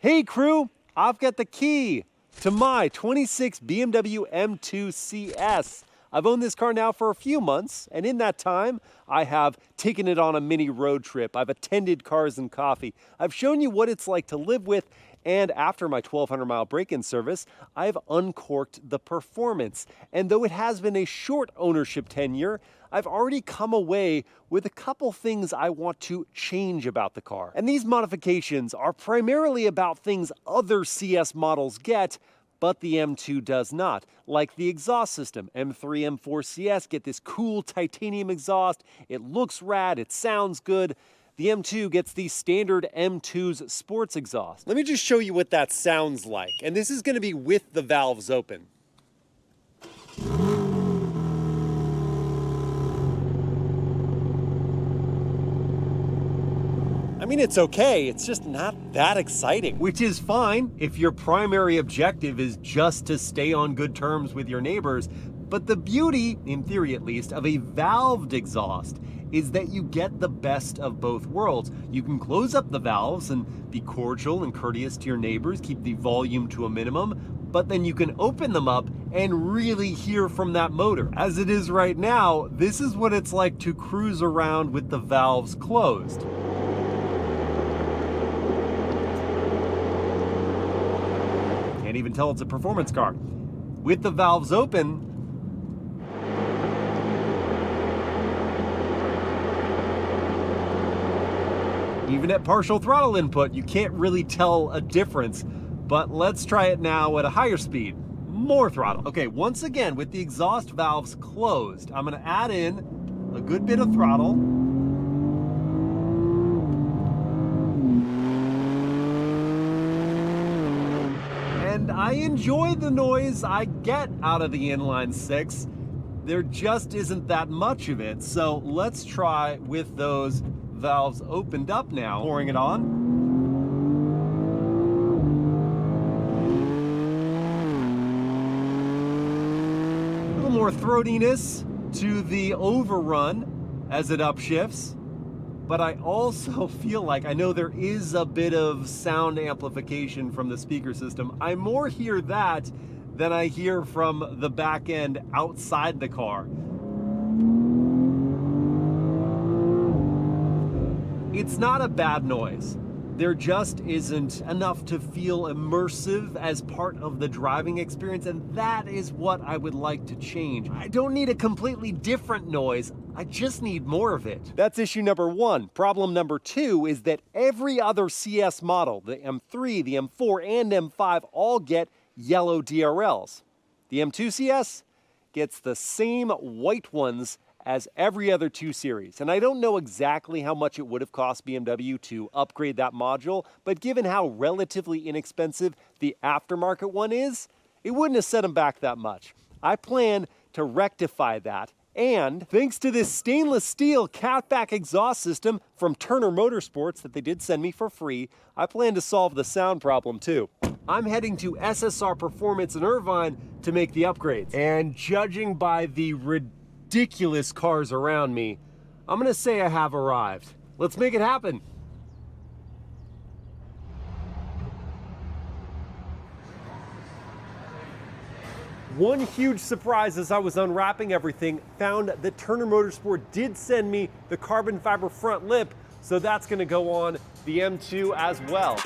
Hey crew, I've got the key to my 26 BMW M2 CS. I've owned this car now for a few months, and in that time, I have taken it on a mini road trip. I've attended Cars and Coffee. I've shown you what it's like to live with, and after my 1,200-mile break-in service, I've uncorked the Performance. And though it has been a short ownership tenure, I've already come away with a couple things I want to change about the car. And these modifications are primarily about things other CS models get, but the M2 does not. Like the exhaust system, M3, M4 CS get this cool titanium exhaust. It looks rad, it sounds good. The M2 gets the standard M2's sports exhaust. Let me just show you what that sounds like. And this is gonna be with the valves open. I mean, it's okay, it's just not that exciting. Which is fine if your primary objective is just to stay on good terms with your neighbors. But the beauty, in theory at least, of a valved exhaust is that you get the best of both worlds. You can close up the valves and be cordial and courteous to your neighbors, keep the volume to a minimum, but then you can open them up and really hear from that motor. As it is right now, this is what it's like to cruise around with the valves closed. Can't even tell it's a performance car. With the valves open, even at partial throttle input, you can't really tell a difference. But let's try it now at a higher speed, more throttle. Okay, once again, with the exhaust valves closed, I'm gonna add in a good bit of throttle. And I enjoy the noise I get out of the inline six. There just isn't that much of it. So let's try with those valves opened up now, pouring it on. A little more throatiness to the overrun as it upshifts. But I also feel like, I know there is a bit of sound amplification from the speaker system. I more hear that than I hear from the back end outside the car. It's not a bad noise. There just isn't enough to feel immersive as part of the driving experience, and that is what I would like to change. I don't need a completely different noise, I just need more of it. That's issue number one. Problem number two is that every other CS model, the M3, the M4, and M5 all get yellow DRLs. The M2 CS gets the same white ones as every other 2 Series. And I don't know exactly how much it would have cost BMW to upgrade that module, but given how relatively inexpensive the aftermarket one is, it wouldn't have set them back that much. I plan to rectify that, and thanks to this stainless steel catback exhaust system from Turner Motorsports that they did send me for free, I plan to solve the sound problem too. I'm heading to SSR Performance in Irvine to make the upgrades. And judging by the ridiculous cars around me, I'm gonna say I have arrived. Let's make it happen. One huge surprise as I was unwrapping everything, found that Turner Motorsport did send me the carbon fiber front lip, so that's gonna go on the M2 as well.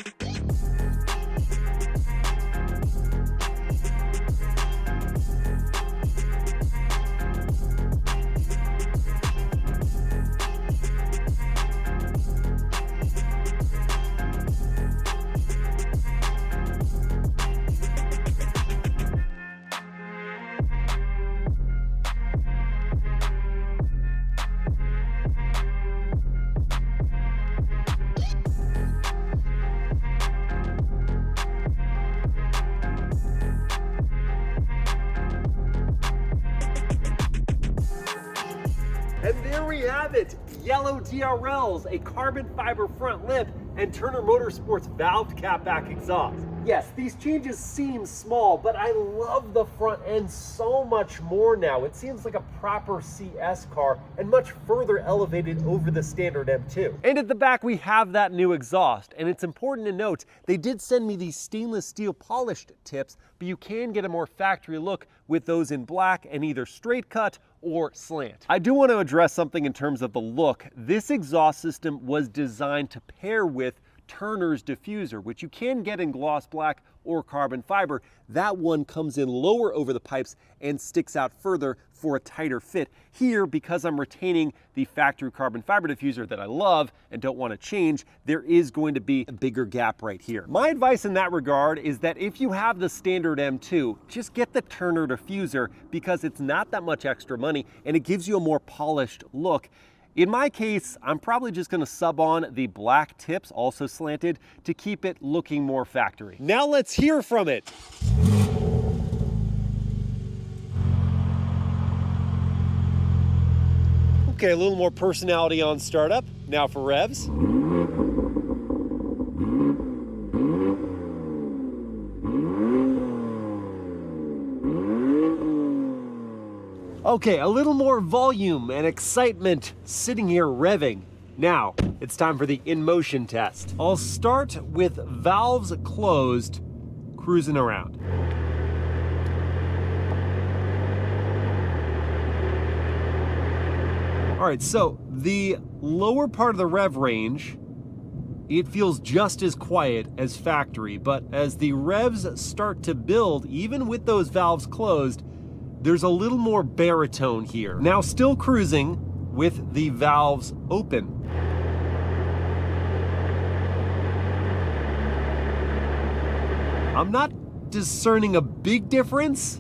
And there we have it, yellow DRLs, a carbon fiber front lip, and Turner Motorsports valved catback exhaust. Yes, these changes seem small, but I love the front end so much more now. It seems like a proper CS car and much further elevated over the standard M2. And at the back, we have that new exhaust. And it's important to note, they did send me these stainless steel polished tips, but you can get a more factory look with those in black and either straight cut or slant. I do want to address something in terms of the look. This exhaust system was designed to pair with Turner's diffuser, which you can get in gloss black or carbon fiber. That one comes in lower over the pipes and sticks out further for a tighter fit. Here, because I'm retaining the factory carbon fiber diffuser that I love and don't want to change, there is going to be a bigger gap right here. My advice in that regard is that if you have the standard M2, just get the Turner diffuser because it's not that much extra money and it gives you a more polished look. In my case, I'm probably just gonna sub on the black tips, also slanted, to keep it looking more factory. Now let's hear from it. Okay, a little more personality on startup. Now for revs. Okay, a little more volume and excitement sitting here revving. Now, it's time for the in-motion test. I'll start with valves closed, cruising around. All right, so the lower part of the rev range, it feels just as quiet as factory, but as the revs start to build, even with those valves closed, there's a little more baritone here. Now still cruising with the valves open. I'm not discerning a big difference,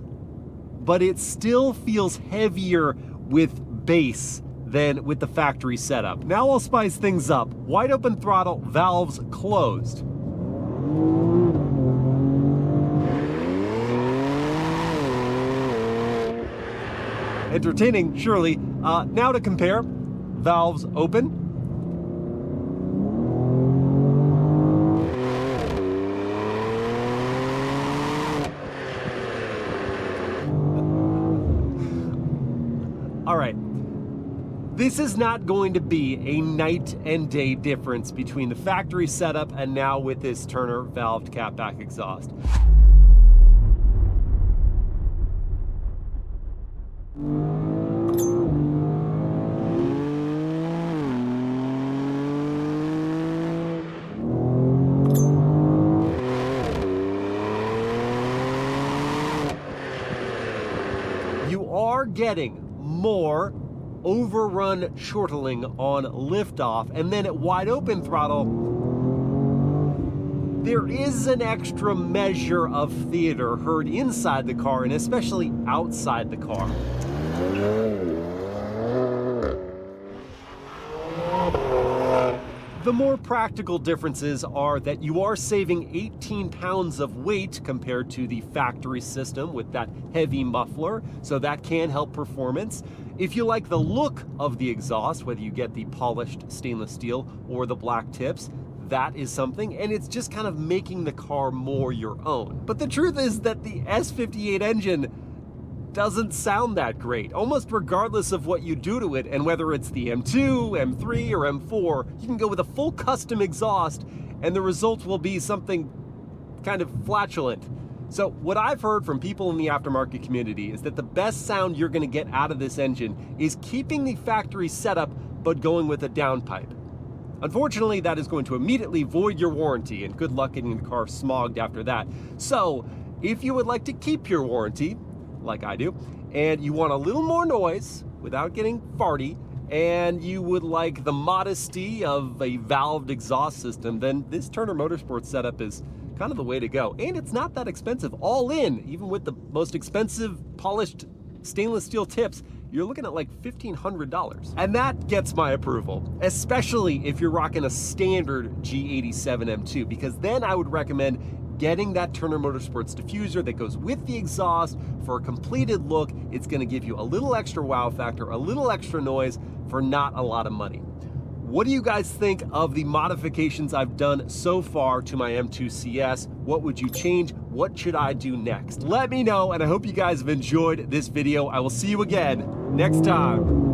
but it still feels heavier with bass than with the factory setup. Now I'll spice things up. Wide open throttle, valves closed. Entertaining, surely. Now to compare, valves open. All right, this is not going to be a night and day difference between the factory setup and now with this Turner valved catback exhaust. You are getting more overrun chortling on liftoff, and then at wide open throttle, there is an extra measure of theater heard inside the car and especially outside the car. The more practical differences are that you are saving 18 pounds of weight compared to the factory system with that heavy muffler, so that can help performance. If you like the look of the exhaust, whether you get the polished stainless steel or the black tips, that is something, and it's just kind of making the car more your own. But the truth is that the S58 engine doesn't sound that great, almost regardless of what you do to it, and whether it's the M2, M3, or M4, you can go with a full custom exhaust, and the result will be something kind of flatulent. So what I've heard from people in the aftermarket community is that the best sound you're gonna get out of this engine is keeping the factory setup, but going with a downpipe. Unfortunately, that is going to immediately void your warranty, and good luck getting the car smogged after that. So if you would like to keep your warranty, like I do, and you want a little more noise without getting farty, and you would like the modesty of a valved exhaust system, then this Turner Motorsports setup is kind of the way to go. And it's not that expensive, all in, even with the most expensive polished stainless steel tips, you're looking at like $1,500. And that gets my approval, especially if you're rocking a standard G87 M2, because then I would recommend getting that Turner Motorsports diffuser that goes with the exhaust for a completed look. It's gonna give you a little extra wow factor, a little extra noise for not a lot of money. What do you guys think of the modifications I've done so far to my M2 CS? What would you change? What should I do next? Let me know, and I hope you guys have enjoyed this video. I will see you again next time.